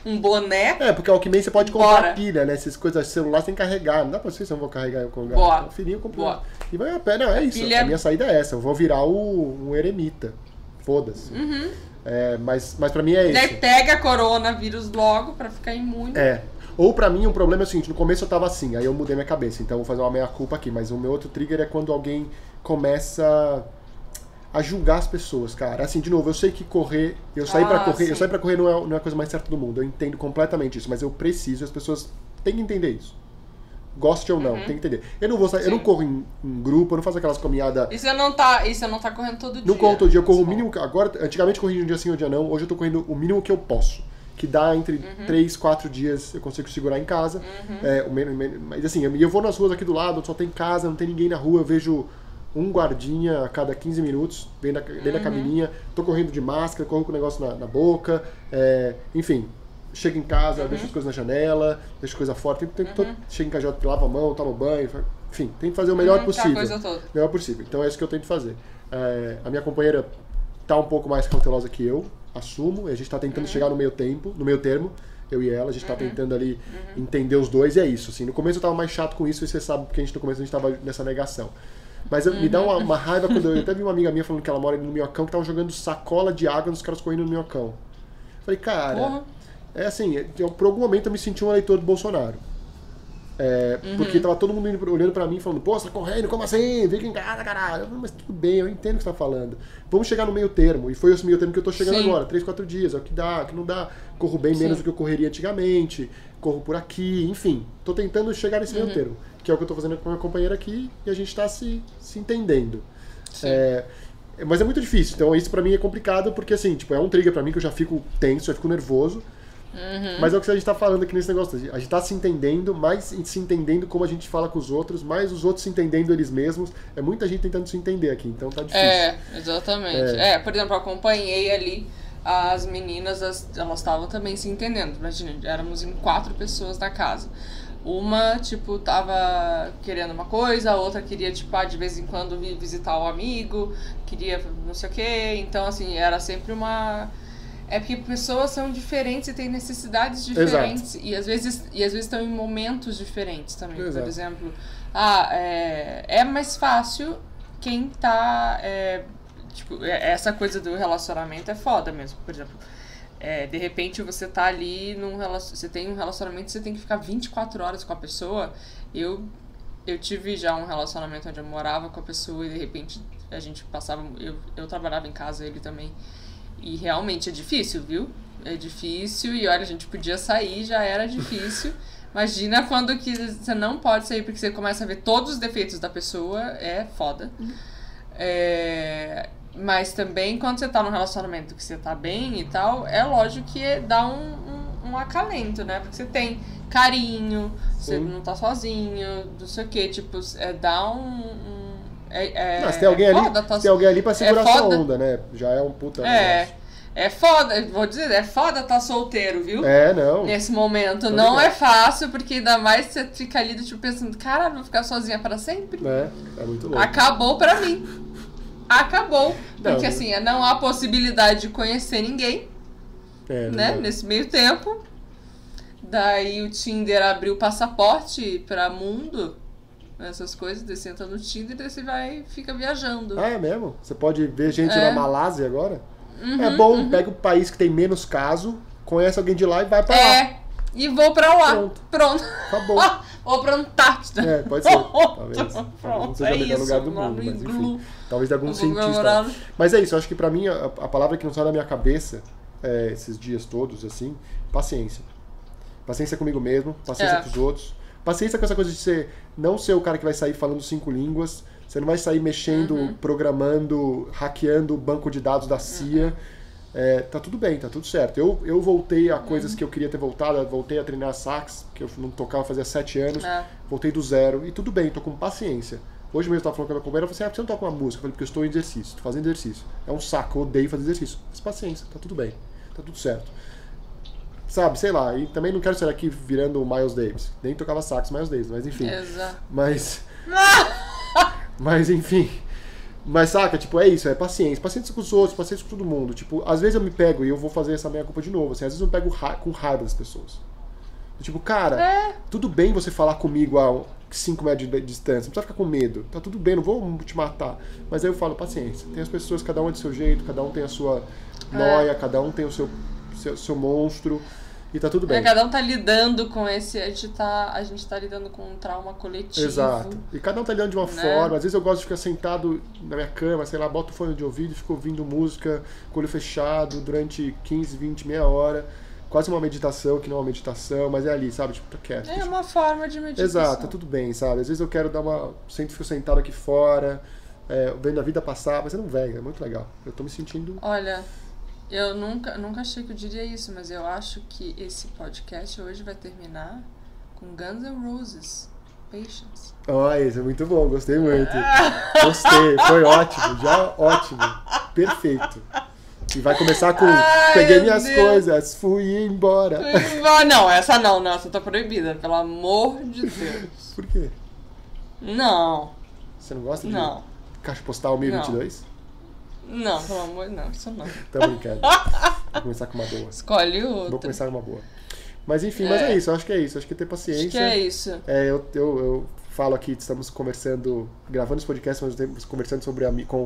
Um boné. Porque o Walkman você pode comprar pilha, né? Essas coisas, celular você tem que carregar. Não dá pra vocês se eu não vou carregar com o gato. O filhinho comprou. E vai a pé. Não, é isso. A minha saída é essa. Eu vou virar um eremita. Foda-se. Mas pra mim é isso. Daí pega coronavírus logo pra ficar imune. Ou pra mim o problema é o seguinte, no começo eu tava assim, aí eu mudei minha cabeça, então eu vou fazer uma meia-culpa aqui, mas o meu outro trigger é quando alguém começa a julgar as pessoas, cara. Assim, de novo, eu sei que correr, eu sair pra correr não é a coisa mais certa do mundo, eu entendo completamente isso, mas eu preciso, as pessoas têm que entender isso. Goste ou não, tem que entender. Eu não vou sair, eu não corro em grupo, eu não faço aquelas caminhadas. E você não tá correndo todo dia? Não corro todo dia, eu corro o mínimo. Agora, antigamente eu corria um dia sim, um dia não. Hoje eu tô correndo o mínimo que eu posso. Que dá entre 3, 4 dias eu consigo segurar em casa. Mas assim, eu vou nas ruas aqui do lado, só tem casa, não tem ninguém na rua, eu vejo um guardinha a cada 15 minutos, dentro da cabininha. Tô correndo de máscara, corro com o negócio na boca, enfim. Chego em casa, deixo as coisas na janela, deixo coisa fora. Chego em casa, lavo a mão, tomo banho, enfim, tento fazer o melhor possível. Melhor possível. Então é isso que eu tento fazer. A minha companheira tá um pouco mais cautelosa que eu, assumo, e a gente tá tentando chegar no meio termo, eu e ela, a gente tá tentando ali entender os dois, e é isso. Assim, no começo eu tava mais chato com isso, e você sabe porque no começo a gente tava nessa negação. Mas me dá uma raiva quando eu até vi uma amiga minha falando que ela mora no Minhocão, que tava jogando sacola de água nos caras correndo no Minhocão. Falei, cara. É assim, por algum momento eu me senti um eleitor do Bolsonaro. Porque tava todo mundo olhando pra mim falando, pô, você tá correndo, como assim? Fica em casa, caralho. Mas tudo bem, eu entendo o que você tá falando. Vamos chegar no meio termo. E foi esse meio termo que eu tô chegando agora. 3, 4 dias, é o que dá, o que não dá. Corro bem menos do que eu correria antigamente. Corro por aqui, enfim. Tô tentando chegar nesse meio termo. Que é o que eu tô fazendo com a minha companheira aqui. E a gente tá se entendendo. Mas é muito difícil. Então isso pra mim é complicado. Porque assim, tipo, é um trigger pra mim que eu já fico tenso, eu fico nervoso. Mas é o que a gente tá falando aqui nesse negócio. A gente tá se entendendo, mais se entendendo como a gente fala com os outros, mais os outros se entendendo eles mesmos. É muita gente tentando se entender aqui, então tá difícil. Exatamente. Por exemplo, eu acompanhei ali as meninas, elas estavam também se entendendo. Imagina, éramos em 4 pessoas na casa. Uma, tipo, tava querendo uma coisa, a outra queria, tipo, de vez em quando vir visitar o amigo, queria não sei o quê. Então, assim, era sempre uma... É porque pessoas são diferentes e têm necessidades diferentes. E às vezes estão em momentos diferentes também. Exato. Por exemplo, é mais fácil quem tá... essa coisa do relacionamento é foda mesmo. Por exemplo, de repente você tá ali você tem um relacionamento, você tem que ficar 24 horas com a pessoa. Eu eu tive já um relacionamento onde eu morava com a pessoa e de repente a gente passava... Eu trabalhava em casa, ele também. E realmente é difícil, viu? É difícil e olha, a gente podia sair, já era difícil. Imagina quando que você não pode sair porque você começa a ver todos os defeitos da pessoa, é foda. Mas também quando você tá num relacionamento que você tá bem e tal, é lógico que dá um acalento, né? Porque você tem carinho, você não tá sozinho, não sei o que, tipo, dá se tem alguém ali, tem alguém ali pra segurar sua onda, né? Já é um puta negócio. É foda, vou dizer, é foda tá solteiro, viu? Não. Nesse momento. Não é fácil, porque ainda mais você fica ali do tipo pensando, caralho, vou ficar sozinha pra sempre? É muito louco. Acabou pra mim. Acabou. Porque assim, não há possibilidade de conhecer ninguém, né? Nesse meio tempo. Daí o Tinder abriu o passaporte pra mundo, essas coisas, daí você entra no Tinder e daí você fica viajando. É mesmo? Você pode ver gente na Malásia agora? É bom, pega o país que tem menos caso, conhece alguém de lá e vai pra lá. E vou pra lá. Pronto. Acabou. Vou pra Antártida. Pode ser. Talvez não seja o melhor lugar do mundo, mas enfim. Talvez de algum cientista. Mas é isso, eu acho que pra mim a palavra que não sai da minha cabeça esses dias todos, assim, paciência. Paciência comigo mesmo, paciência com os outros. Paciência com essa coisa de você não ser o cara que vai sair falando 5 línguas. Você não vai sair mexendo, programando, hackeando o banco de dados da CIA. Tá tudo bem, tá tudo certo. Eu voltei a coisas que eu queria ter voltado. Voltei a treinar sax, que eu não tocava fazia 7 anos. Voltei do zero. E tudo bem, tô com paciência. Hoje mesmo eu tava falando com a minha companheira, eu falei assim, por que você não toca uma música? Eu falei, porque eu estou em exercício, tô fazendo exercício. É um saco, eu odeio fazer exercício. Mas paciência, tá tudo bem, tá tudo certo. Sabe, sei lá, e também não quero ser aqui virando o Miles Davis. Nem tocava sax Miles Davis, mas enfim. Exato. Mas enfim. Mas saca, tipo, é isso, é paciência. Paciência com os outros, paciência com todo mundo. Tipo, às vezes eu me pego e eu vou fazer essa meia culpa de novo. Assim, às vezes eu me pego com raiva das pessoas. Tipo, cara, tudo bem você falar comigo a 5 metros de distância, não precisa ficar com medo. Tá tudo bem, não vou te matar. Mas aí eu falo, paciência. Tem as pessoas, cada um é do seu jeito, cada um tem a sua noia, cada um tem o seu monstro. E tá tudo bem. Cada um tá lidando com esse... A gente tá lidando com um trauma coletivo. Exato. E cada um tá lidando de uma forma. Às vezes eu gosto de ficar sentado na minha cama, sei lá, boto o fone de ouvido e fico ouvindo música com o olho fechado durante 15, 20, meia hora. Quase uma meditação, que não é uma meditação, mas é ali, sabe? Tipo, tô quieto. É uma forma de meditação. Exato, tá tudo bem, sabe? Às vezes eu quero dar uma... Fico sentado aqui fora, vendo a vida passar, mas é um velho, é muito legal. Eu tô me sentindo... Olha... Eu nunca achei que eu diria isso, mas eu acho que esse podcast hoje vai terminar com Guns N' Roses, Patience. Isso é muito bom, gostei muito. Gostei, foi ótimo, já ótimo, perfeito. E vai começar com peguei minhas coisas, fui embora. Não, essa tá proibida, pelo amor de Deus. Por quê? Não. Você não gosta de Caixa Postal 1022? Não, pelo amor de Deus, isso não. Tô brincando. Vou começar com uma boa. Escolhe outra. Vou começar com uma boa. Mas enfim, mas é isso, eu acho que é isso. Acho que ter paciência. Acho que é isso. Eu falo aqui, estamos conversando, gravando esse podcast, mas estamos conversando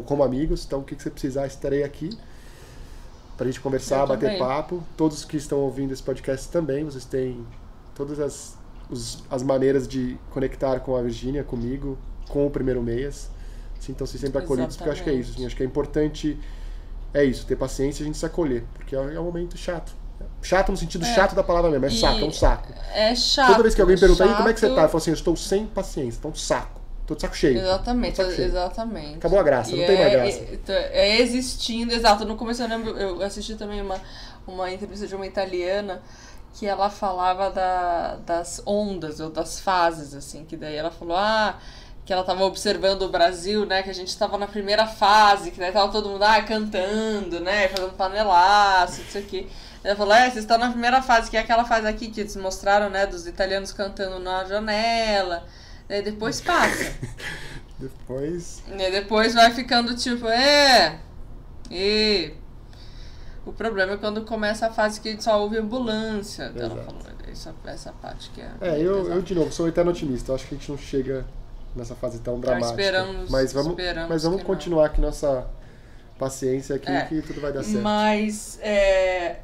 como amigos. Então, o que você precisar, estarei aqui pra gente conversar, bater papo. Todos que estão ouvindo esse podcast também, vocês têm todas as maneiras de conectar com a Virgínia, comigo, com o Primeiro Meias. Sintam-se sempre acolhidos, porque eu acho que é isso. Assim, acho que é importante, ter paciência e a gente se acolher, porque é um momento chato. Chato no sentido chato da palavra mesmo, é um saco. É chato. Toda vez que alguém pergunta, como é que você tá? Eu falo assim, eu estou sem paciência, tô um saco. Tô de saco cheio. Exatamente, saco cheio. Exatamente. Acabou a graça, não tem mais graça. Existindo, exato. No começo eu assisti também uma entrevista de uma italiana que ela falava das ondas, ou das fases, assim, que daí ela falou, que ela tava observando o Brasil, né, que a gente tava na primeira fase, que daí tava todo mundo cantando, né, fazendo panelaço, não sei o quê. Ela falou, vocês estão na primeira fase, que é aquela fase aqui que eles mostraram, né, dos italianos cantando na janela, daí depois passa. Depois vai ficando tipo, o problema é quando começa a fase que a gente só ouve ambulância. Ela falou, essa parte que é... eu de novo, sou um eterno otimista, eu acho que a gente não chega nessa fase tão dramática. Mas vamos continuar aqui nossa paciência aqui, que tudo vai dar certo. Mas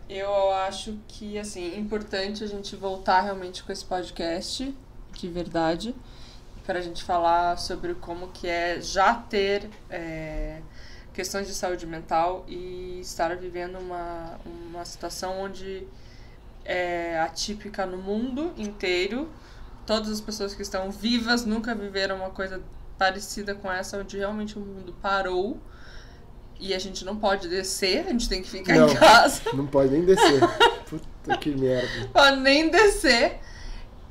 eu acho que, assim, é importante a gente voltar realmente com esse podcast, de verdade, pra gente falar sobre como que é já ter questões de saúde mental e estar vivendo uma situação onde é atípica no mundo inteiro. Todas as pessoas que estão vivas nunca viveram uma coisa parecida com essa, onde realmente o mundo parou e a gente não pode descer, a gente tem que ficar em casa. Não pode nem descer. Puta que merda. Pode nem descer.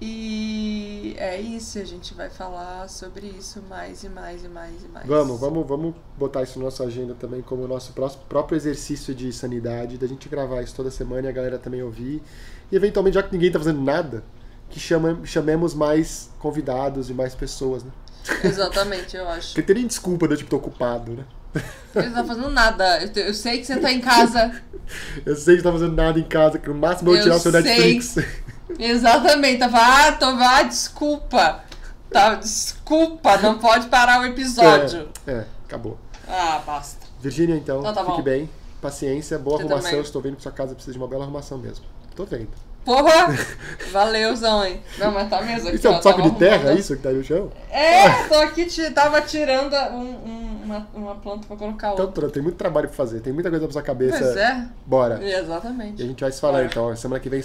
E é isso, a gente vai falar sobre isso mais e mais e mais e mais. Vamos botar isso na nossa agenda também como o nosso próprio exercício de sanidade, da gente gravar isso toda semana e a galera também ouvir. E eventualmente, já que ninguém tá fazendo nada, que chamemos mais convidados e mais pessoas, né? Exatamente, eu acho. Porque teria desculpa de eu tô ocupado, né? Você não tá fazendo nada. Eu sei que você tá em casa. Eu sei que você tá fazendo nada em casa, que no máximo eu vou tirar o seu Netflix. Exatamente. Desculpa. Desculpa, não pode parar o episódio. Acabou. Basta. Virgínia, então tá fique bom. bem. Paciência, boa Você arrumação. também. Estou vendo que sua casa precisa de uma bela arrumação mesmo. Tô vendo. Porra! Valeuzão, hein? Não, mas tá mesmo aqui. Isso é um saco de terra, isso que tá aí no chão? Tô aqui, tava tirando uma planta pra colocar outra. Então, tem muito trabalho pra fazer, tem muita coisa pra sua cabeça. Pois é. Bora. Exatamente. E a gente vai se falar então. Semana que vem